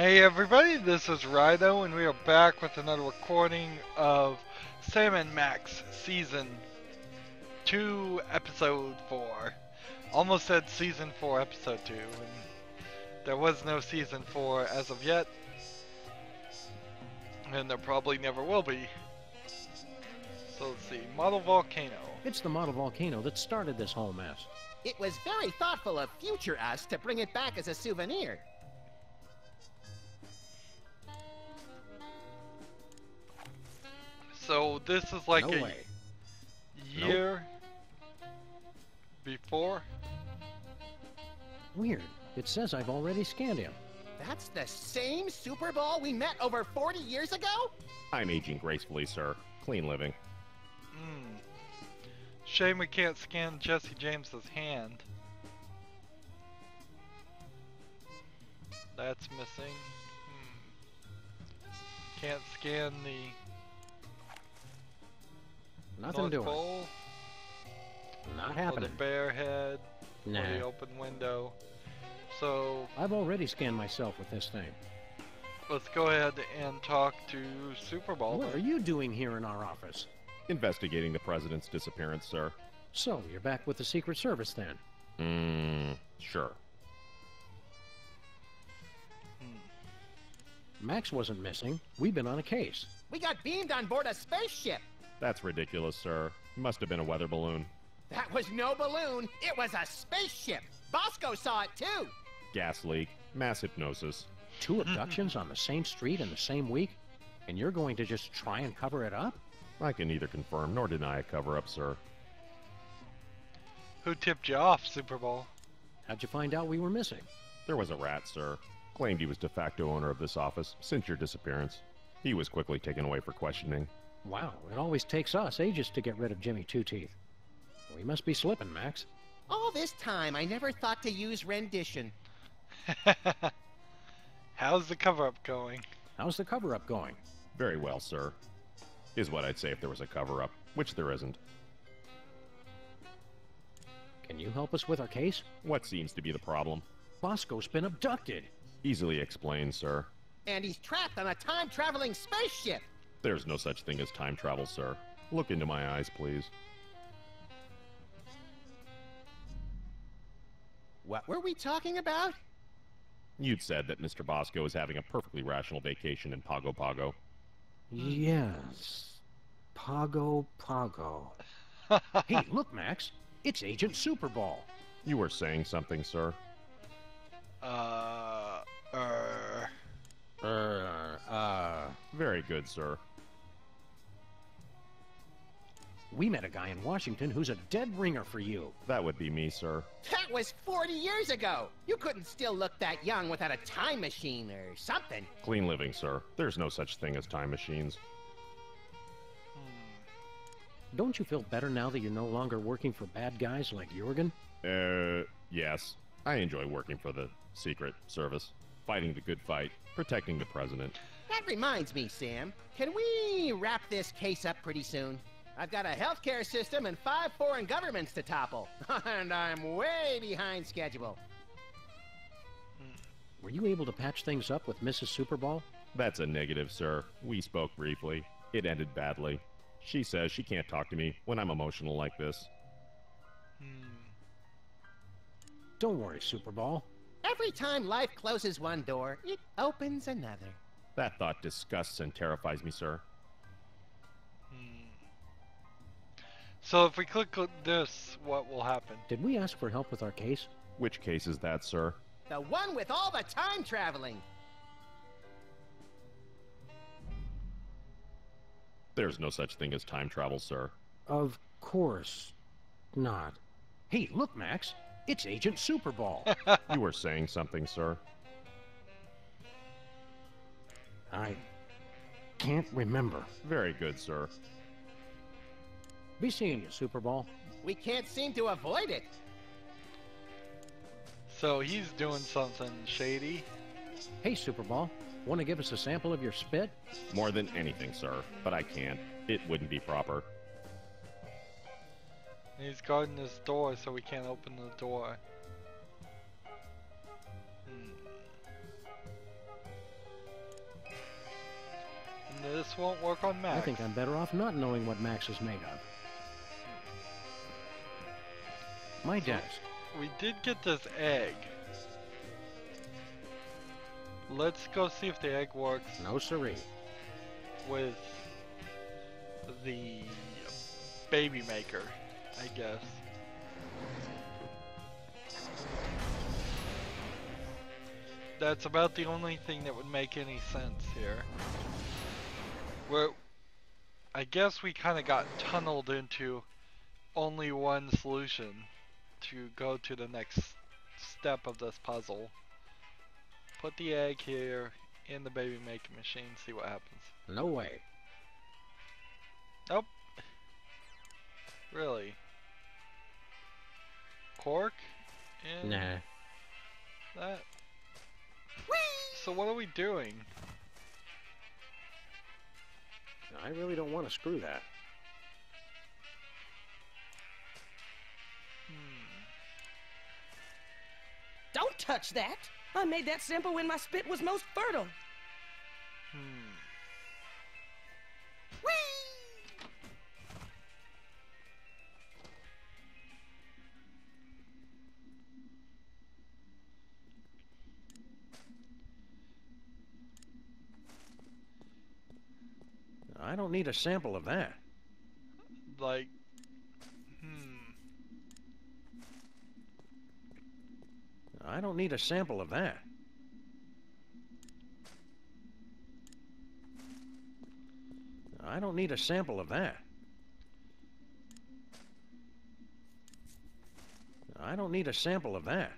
Hey everybody, this is Rydo, and we are back with another recording of Sam and Max Season 2, Episode 4. Almost said Season 4, Episode 2, and there was no Season 4 as of yet, and there probably never will be. So let's see, Model Volcano. It's the model volcano that started this whole mess. It was very thoughtful of future us to bring it back as a souvenir. So this is like No a way. year before? Weird. It says I've already scanned him. That's the same Super Bowl we met over 40 years ago? I'm aging gracefully, sir. Clean living. Shame we can't scan Jesse James's hand. That's missing. Can't scan the Nothing North doing. Pole Not or happening. the bear head or the Nah. open window. So I've already scanned myself with this thing. let's go ahead and talk to Super Bowl. What are you doing here in our office? Investigating the president's disappearance, sir. So, you're back with the Secret Service then? Sure. Max wasn't missing. We've been on a case. We got beamed on board a spaceship. That's ridiculous, sir. Must have been a weather balloon. That was no balloon, it was a spaceship. Bosco saw it too. Gas leak. Mass hypnosis. 2 abductions on the same street in the same week? And you're going to just try and cover it up? I can neither confirm nor deny a cover-up, sir. Who tipped you off, Super Bowl? How'd you find out we were missing? There was a rat, sir. Claimed he was de facto owner of this office since your disappearance. He was quickly taken away for questioning. Wow, it always takes us ages to get rid of Jimmy Two-Teeth. We must be slipping, Max. All this time, I never thought to use rendition. How's the cover-up going? How's the cover-up going? Very well, sir. Is what I'd say if there was a cover-up, which there isn't. Can you help us with our case? What seems to be the problem? Bosco's been abducted. Easily explained, sir. And he's trapped on a time-traveling spaceship. There's no such thing as time travel, sir. Look into my eyes, please. What were we talking about? You'd said that Mr. Bosco is having a perfectly rational vacation in Pago Pago. Yes. Pago Pago. Hey, look, Max. It's Agent Super Ball. You were saying something, sir? Very good, sir. We met a guy in Washington who's a dead ringer for you. That would be me, sir. That was 40 years ago. You couldn't still look that young without a time machine or something. Clean living, sir. There's no such thing as time machines. Don't you feel better now that you're no longer working for bad guys like Jurgen? Yes. I enjoy working for the Secret Service. Fighting the good fight. Protecting the president. That reminds me, Sam. Can we wrap this case up pretty soon? I've got a healthcare system and 5 foreign governments to topple. And I'm way behind schedule. Were you able to patch things up with Mrs. Superball? That's a negative, sir. We spoke briefly. It ended badly. She says she can't talk to me when I'm emotional like this. Don't worry, Superball. Every time life closes one door, it opens another. That thought disgusts and terrifies me, sir. So if we click on this, what will happen? Did we ask for help with our case? Which case is that, sir? The one with all the time traveling. There's no such thing as time travel, sir. Of course not. Hey, look, Max. It's Agent Superball. You were saying something, sir? I can't remember. Very good, sir. Be seeing you, Superball. We can't seem to avoid it. So he's doing something shady. Hey, Superball. Want to give us a sample of your spit? More than anything, sir. But I can't. It wouldn't be proper. He's guarding this door so we can't open the door. This won't work on Max. I think I'm better off not knowing what Max is made of. My desk. We did get this egg. Let's go see if the egg works No siree. with the baby maker, I guess. That's about the only thing that would make any sense here. I guess we kind of got tunneled into only one solution to go to the next step of this puzzle. Put the egg here in the baby making machine, see what happens. No way. Nope. Really? Cork? In Nah. that? So what are we doing? I really don't want to screw that. Don't touch that! I made that sample when my spit was most fertile. I don't need a sample of that. Like, I don't need a sample of that. I don't need a sample of that. I don't need a sample of that.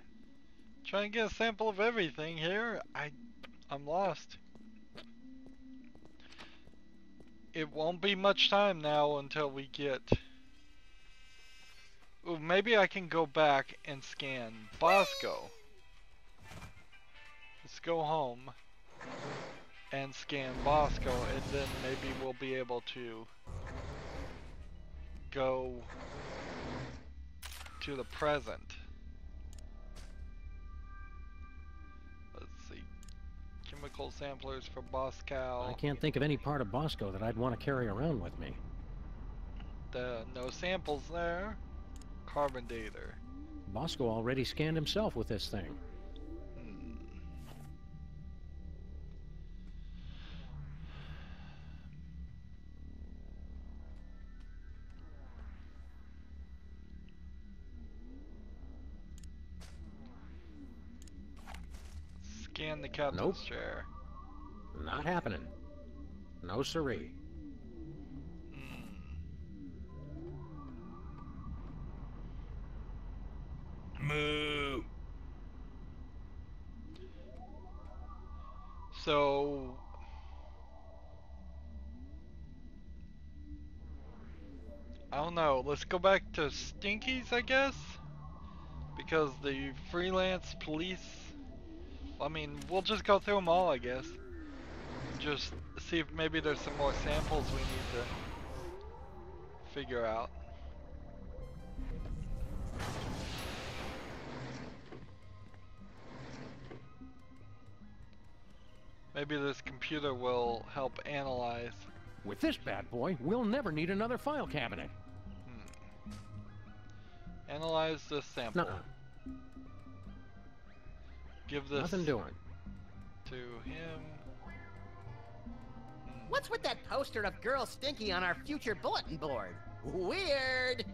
trying to get a sample of everything here. I'm lost. It won't be much time now until we get... Ooh, maybe I can go back and scan Bosco. Let's go home and scan Bosco, and then maybe we'll be able to go to the present. Let's see. Chemical samplers for Bosco. I can't think of any part of Bosco that I'd want to carry around with me. No samples there. Carbon data. Bosco already scanned himself with this thing. Scan the captain's Nope. chair. Not happening. No siree. Moo. So I don't know. Let's go back to Stinky's, I guess, because the freelance police. I mean, we'll just go through them all, I guess. Just see if maybe there's some more samples we need to figure out. Maybe this computer will help analyze. With this bad boy, we'll never need another file cabinet. Analyze this sample. Nuh-uh. Give this Nothing doing. to him. What's with that poster of Girl Stinky on our future bulletin board? Weird!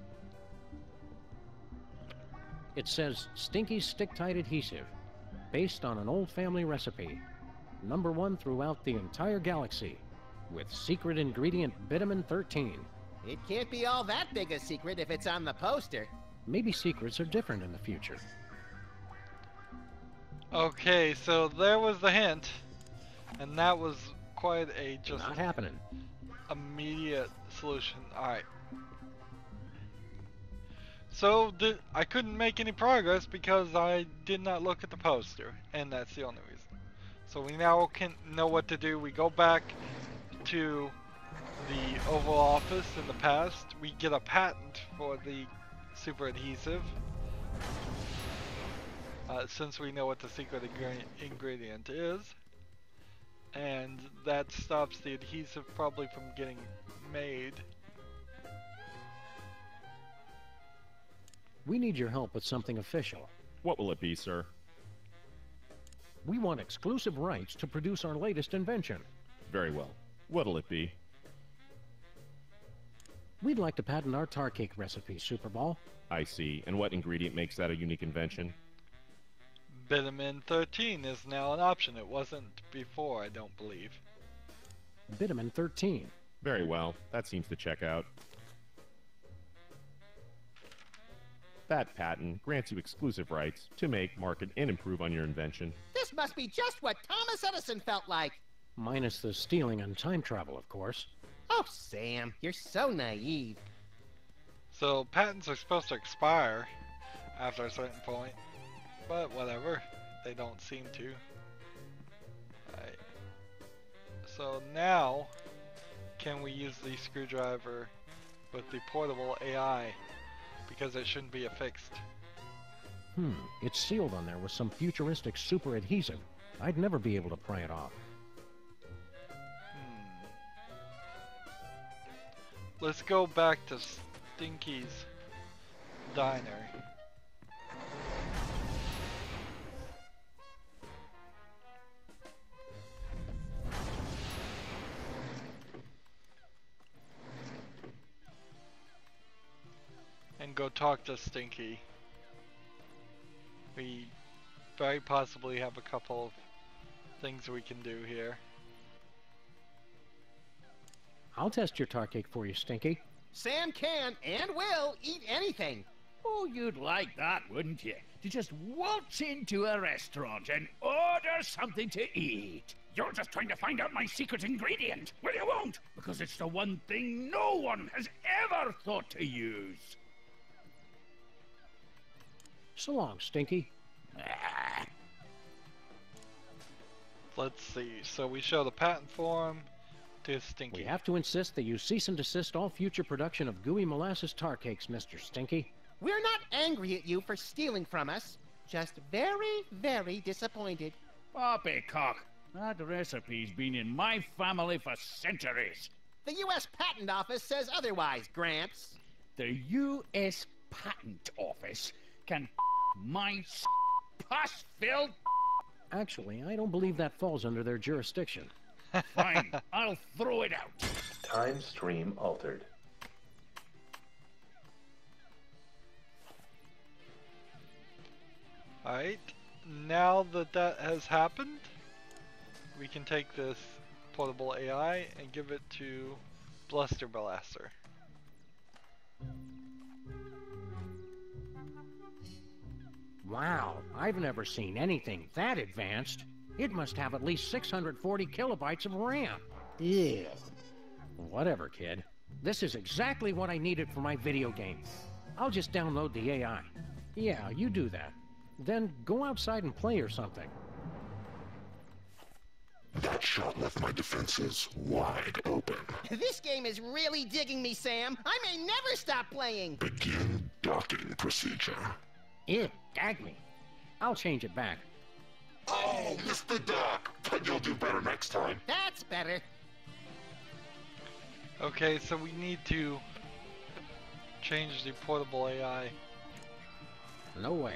It says Stinky's Stick-Tight Adhesive, based on an old family recipe. #1 throughout the entire galaxy, with secret ingredient Bitumen 13. It can't be all that big a secret if it's on the poster. Maybe secrets are different in the future. Okay, so there was the hint, and that was quite a just Not happening. immediate solution. Alright. So I couldn't make any progress because I did not look at the poster, and that's the only reason. So we now can know what to do. We go back to the Oval Office in the past. We get a patent for the super adhesive. Since we know what the secret ingredient is. And that stops the adhesive probably from getting made. We need your help with something official. What will it be, sir? We want exclusive rights to produce our latest invention. Very well. What'll it be? We'd like to patent our tar cake recipe, Superball. I see. And what ingredient makes that a unique invention? Vitamin 13 is now an option. It wasn't before, I don't believe. Vitamin 13. Very well. That seems to check out. That patent grants you exclusive rights to make, market, and improve on your invention. This must be just what Thomas Edison felt like. Minus the stealing and time travel, of course. Oh, Sam, you're so naive. So patents are supposed to expire after a certain point, but whatever, they don't seem to. Alright. So now, can we use the screwdriver with the portable AI? Because it shouldn't be affixed. It's sealed on there with some futuristic super adhesive. I'd never be able to pry it off. Let's go back to Stinky's diner. And go talk to Stinky. We very possibly have a couple of things we can do here. I'll test your tar cake for you, Stinky. Sam can and will eat anything. Oh, you'd like that, wouldn't you? To just waltz into a restaurant and order something to eat. You're just trying to find out my secret ingredient. Well, you won't, because it's the one thing no one has ever thought to use. So long, Stinky. Ah. Let's see. So we show the patent form to Stinky. We have to insist that you cease and desist all future production of gooey molasses tar cakes, Mr. Stinky. We're not angry at you for stealing from us. Just very, very disappointed. Poppycock, that recipe's been in my family for centuries. The U.S. Patent Office says otherwise, Gramps. The U.S. Patent Office can my pus-filled. Actually, I don't believe that falls under their jurisdiction. Fine, I'll throw it out. Time stream altered. Alright, now that that has happened, we can take this portable AI and give it to Bluster Blaster. Wow, I've never seen anything that advanced. It must have at least 640 kilobytes of RAM. Ew. Whatever, kid. This is exactly what I needed for my video game. I'll just download the AI. Yeah, you do that. Then go outside and play or something. That shot left my defenses wide open. This game is really digging me, Sam. I may never stop playing. Begin docking procedure. Ew, gag me. I'll change it back. Oh, Mr. Doc, but you'll do better next time. That's better. Okay, so we need to change the portable AI. No way.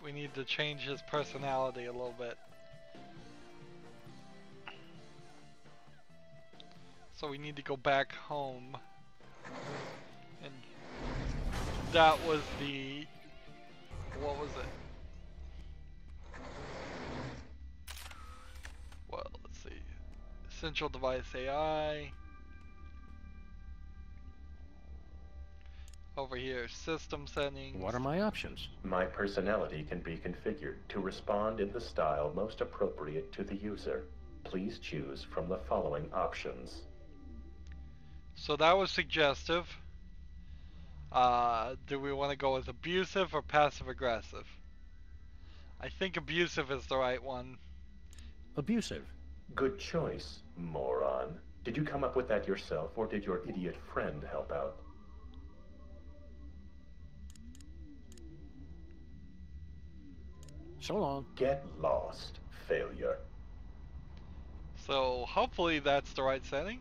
We need to change his personality a little bit. So we need to go back home. And that was the... what was it? Well, let's see. Essential device AI. Over here, system settings. What are my options? My personality can be configured to respond in the style most appropriate to the user. Please choose from the following options. So that was suggestive. Do we want to go with abusive or passive aggressive? I think abusive is the right one. Abusive. Good choice, moron. Did you come up with that yourself, or did your idiot friend help out? So long. Get lost, failure. So hopefully that's the right setting.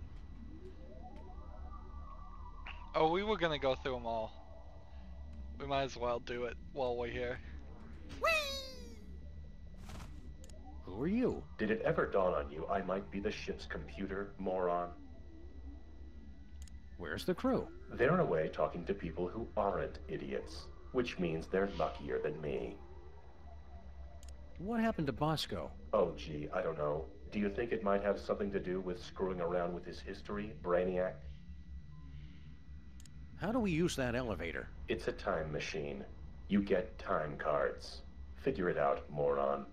Oh, we were gonna go through them all. We might as well do it while we're here. Who are you? Did it ever dawn on you I might be the ship's computer, moron? Where's the crew? They're away talking to people who aren't idiots, which means they're luckier than me. What happened to Bosco? Oh gee, I don't know. Do you think it might have something to do with screwing around with his history, Brainiac? How do we use that elevator? It's a time machine. You get time cards. Figure it out, moron.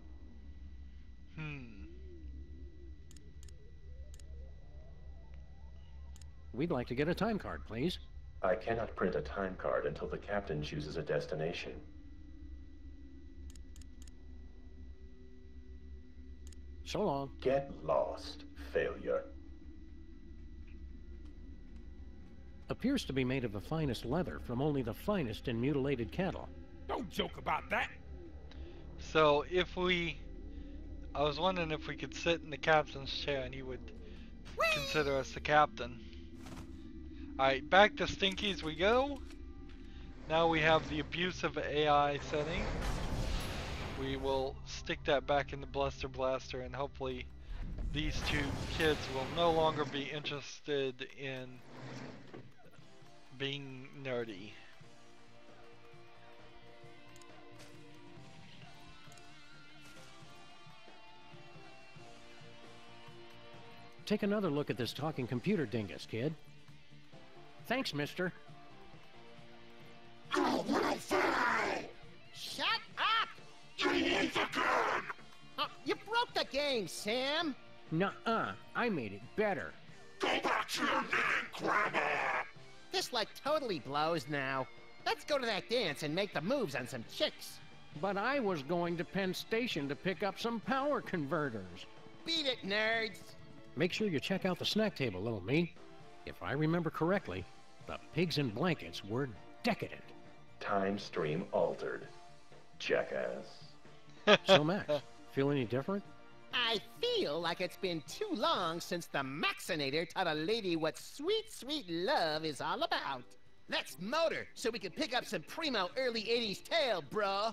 We'd like to get a time card, please. I cannot print a time card until the captain chooses a destination. So long. Get lost, failure. Appears to be made of the finest leather from only the finest in mutilated cattle. Don't joke about that. So I was wondering if we could sit in the captain's chair and he would consider us the captain. Alright, back to Stinky's we go. Now we have the abusive AI setting. We will stick that back in the Bluster Blaster and hopefully these two kids will no longer be interested in being nerdy. Take another look at this talking computer dingus, kid. Thanks, mister. Oh, what a fly! Shut up! You won't again! You broke the game, Sam! Nuh-uh. I made it better. Go back to your name, Grandma! This like totally blows now. Let's go to that dance and make the moves on some chicks. But I was going to Penn Station to pick up some power converters. Beat it, nerds! Make sure you check out the snack table, little me. If I remember correctly, the pigs in blankets were decadent. Time stream altered. Jackass. So, Max, feel any different? I feel like it's been too long since the Maxinator taught a lady what sweet, sweet love is all about. Let's motor so we can pick up some primo early 80s tail, bro.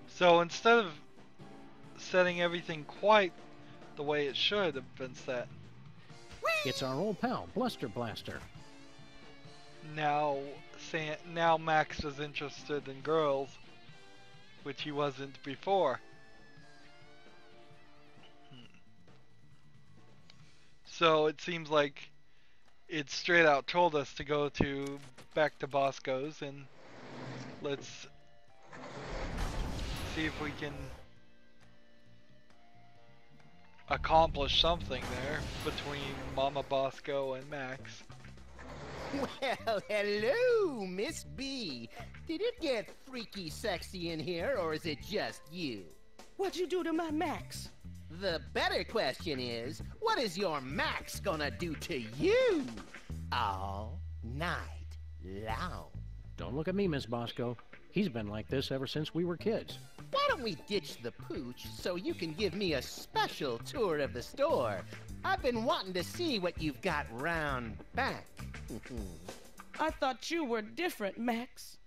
So instead of setting everything quite the way it should have been set, It's our old pal, Bluster Blaster. now Max is interested in girls, which he wasn't before. So it seems like it straight out told us to go back to Bosco's and let's see if we can accomplish something there between Mama Bosco and Max. Well, hello, Miss B. Did it get freaky sexy in here, or is it just you? What'd you do to my Max? The better question is, what is your Max gonna do to you? All night long. Don't look at me, Miss Bosco. He's been like this ever since we were kids. Why don't we ditch the pooch so you can give me a special tour of the store? I've been wanting to see what you've got round back. I thought you were different, Max.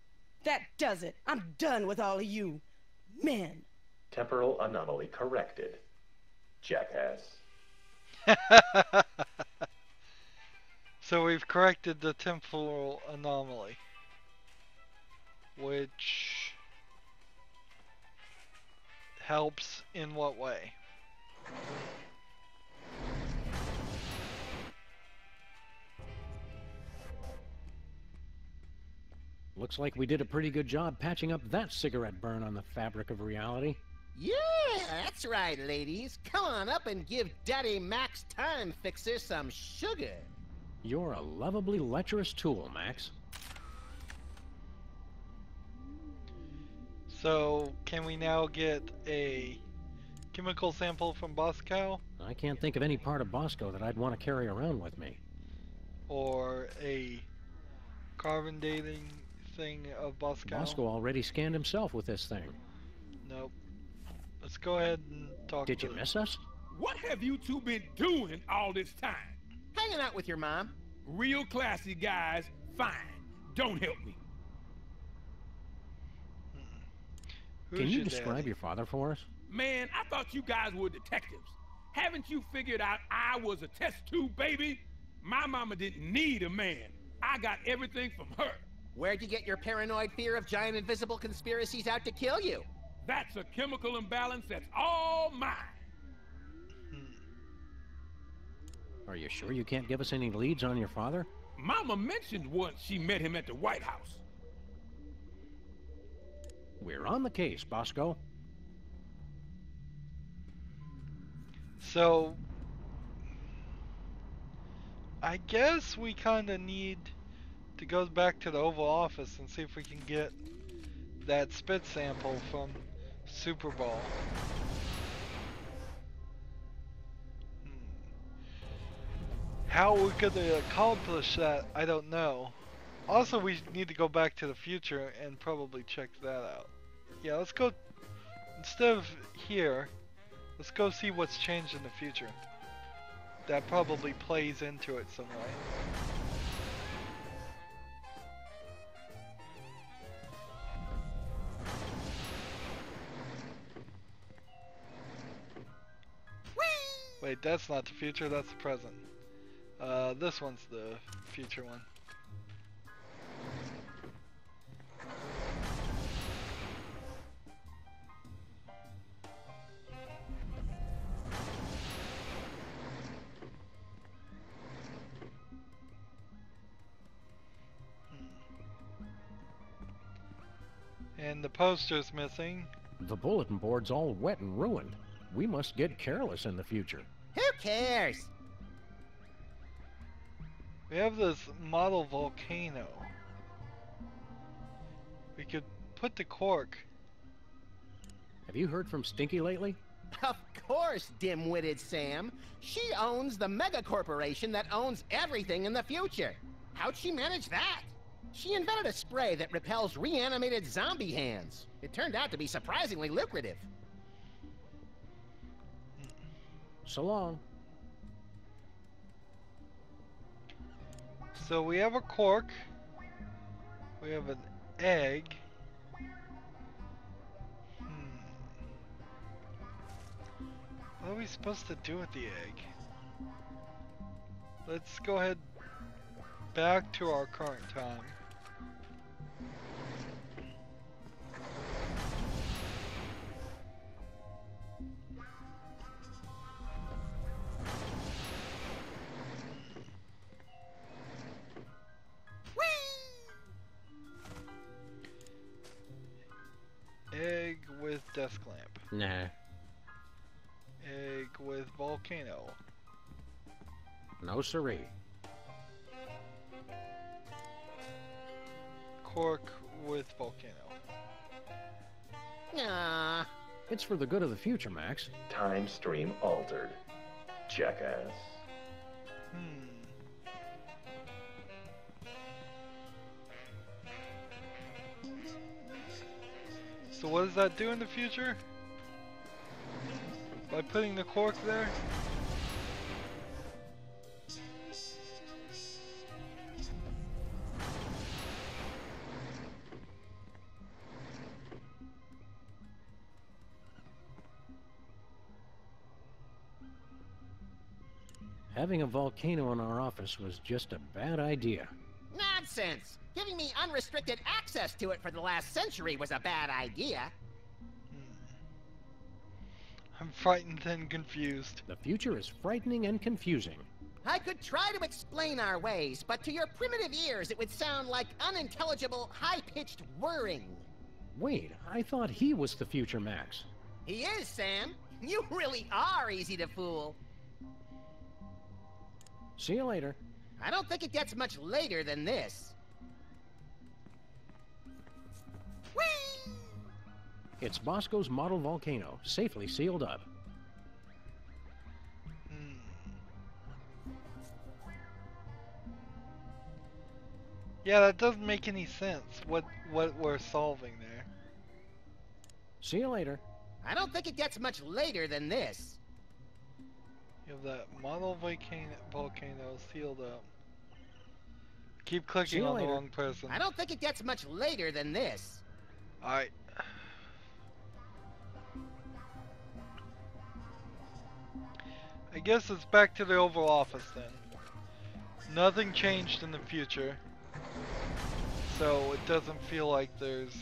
That does it. I'm done with all of you. Men. Temporal anomaly corrected. Jackass. So we've corrected the temporal anomaly, which helps in what way? Looks like we did a pretty good job patching up that cigarette burn on the fabric of reality. Yeah, that's right, ladies. Come on up and give Daddy Max Time Fixer some sugar. You're a lovably lecherous tool, Max. So can we now get a chemical sample from Bosco? I can't think of any part of Bosco that I'd want to carry around with me. Or a carbon dating thing of Bosco? Bosco already scanned himself with this thing. Nope. let's go ahead and talk Did to you miss us? What have you two been doing all this time? Hanging out with your mom. Real classy guys, fine. Don't help me. Who's Can you your describe daddy? your father for us? Man, I thought you guys were detectives. Haven't you figured out I was a test tube baby? My mama didn't need a man. I got everything from her. Where'd you get your paranoid fear of giant invisible conspiracies out to kill you? That's a chemical imbalance that's all mine. Are you sure you can't give us any leads on your father? Mama mentioned once she met him at the White House. We're on the case, Bosco. So, I guess we kind of need to go back to the Oval Office and see if we can get that spit sample from Super Bowl. How we're gonna accomplish that, I don't know. Also, we need to go back to the future and probably check that out. Yeah, let's go, instead of here, let's go see what's changed in the future. That probably plays into it some way. Wait, that's not the future, that's the present. This one's the future one. And the poster's missing. The bulletin board's all wet and ruined. We must get careless in the future. Who cares? We have this model volcano. We could put the cork. Have you heard from Stinky lately? Of course, dim-witted Sam. She owns the mega corporation that owns everything in the future. How'd she manage that? She invented a spray that repels reanimated zombie hands. It turned out to be surprisingly lucrative. So long. So we have a cork. We have an egg. What are we supposed to do with the egg? Let's go ahead back to our current time. Egg with desk lamp. Nah. Egg with volcano. No siree. Cork with volcano. Nah. It's for the good of the future, Max. Time stream altered. Jackass. So what does that do in the future? By putting the cork there? Having a volcano in our office was just a bad idea. Nonsense! Giving me unrestricted access to it for the last century was a bad idea. I'm frightened and confused. The future is frightening and confusing. I could try to explain our ways, but to your primitive ears it would sound like unintelligible, high-pitched whirring. Wait, I thought he was the future Max. He is, Sam. You really are easy to fool. See you later. I don't think it gets much later than this. Whee! It's Bosco's model volcano, safely sealed up. Yeah, that doesn't make any sense. What we're solving there. See you later. I don't think it gets much later than this. You have that model volcano sealed up. Keep clicking on the wrong person. I don't think it gets much later than this. Alright. I guess it's back to the Oval Office then. Nothing changed in the future. So it doesn't feel like there's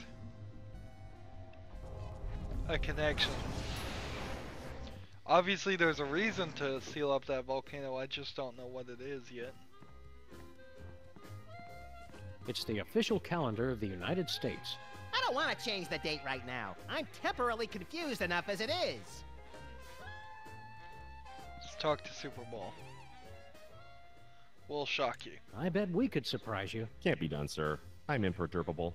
a connection. Obviously there's a reason to seal up that volcano, I just don't know what it is yet. It's the official calendar of the United States. I don't want to change the date right now. I'm temporarily confused enough as it is. Let's talk to Super Bowl. We'll shock you. I bet we could surprise you. Can't be done, sir. I'm imperturbable.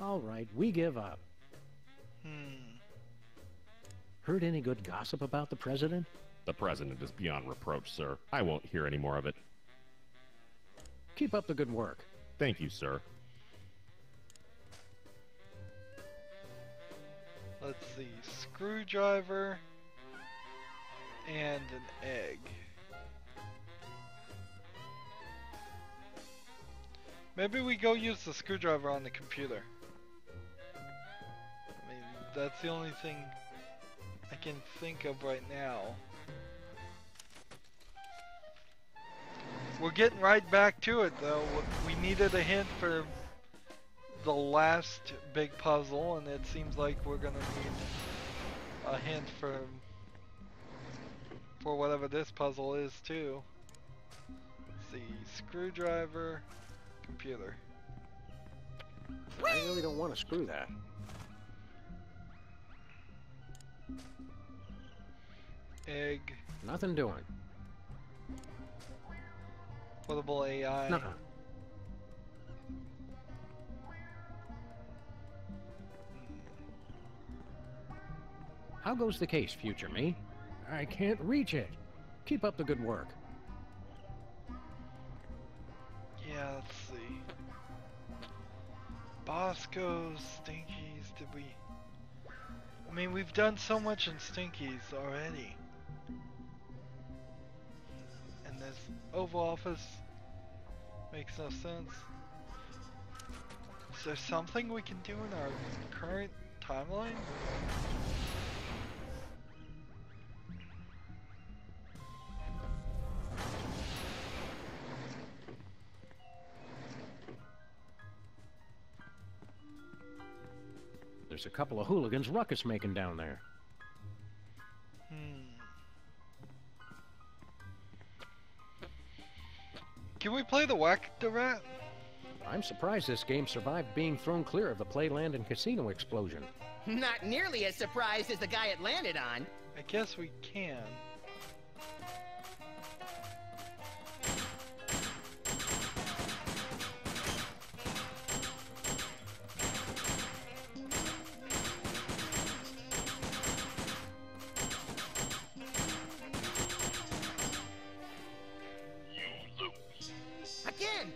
All right, we give up. Heard any good gossip about the president? The president is beyond reproach, sir. I won't hear any more of it. Keep up the good work. Thank you, sir. Let's see, screwdriver and an egg. Maybe we go use the screwdriver on the computer. I mean, that's the only thing I can think of right now. We're getting right back to it though. We needed a hint for the last big puzzle, and it seems like we're gonna need a hint for whatever this puzzle is too. Let's see, screwdriver, computer. I really don't want to screw that. Egg. Nothing doing. Portable AI. Nuh-uh. How goes the case, future me? I can't reach it. Keep up the good work. Yeah, let's see. Bosco, Stinkies, did we... I mean, we've done so much in Stinkies already. And this Oval Office makes no sense. Is there something we can do in our current timeline? There's a couple of hooligans ruckus making down there. Can we play the Whack the Rat? I'm surprised this game survived being thrown clear of the Playland and Casino explosion. Not nearly as surprised as the guy it landed on. I guess we can.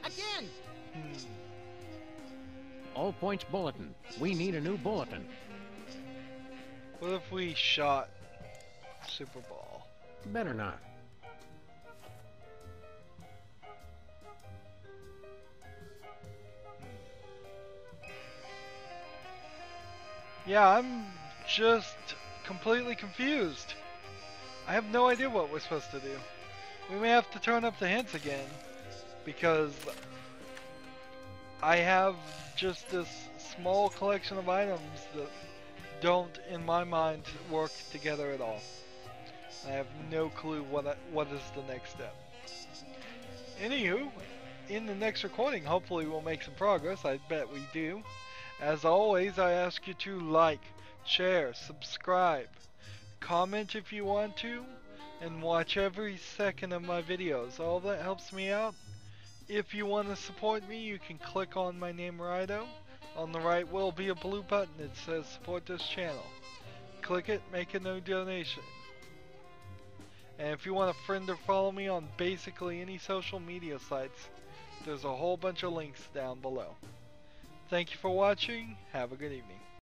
Again! All points bulletin. We need a new bulletin. What if we shot Super Ball? Better not. Yeah, I'm just completely confused. I have no idea what we're supposed to do. We may have to turn up the hints again, because I have just this small collection of items that don't, in my mind, work together at all. I have no clue what is the next step. Anywho, in the next recording, hopefully we'll make some progress. I bet we do. As always, I ask you to like, share, subscribe, comment if you want to, and watch every second of my videos. All that helps me out. If you want to support me, you can click on my name, Rydo. On the right will be a blue button that says support this channel. Click it, make a no donation. And if you want to friend or follow me on basically any social media sites, there's a whole bunch of links down below. Thank you for watching. Have a good evening.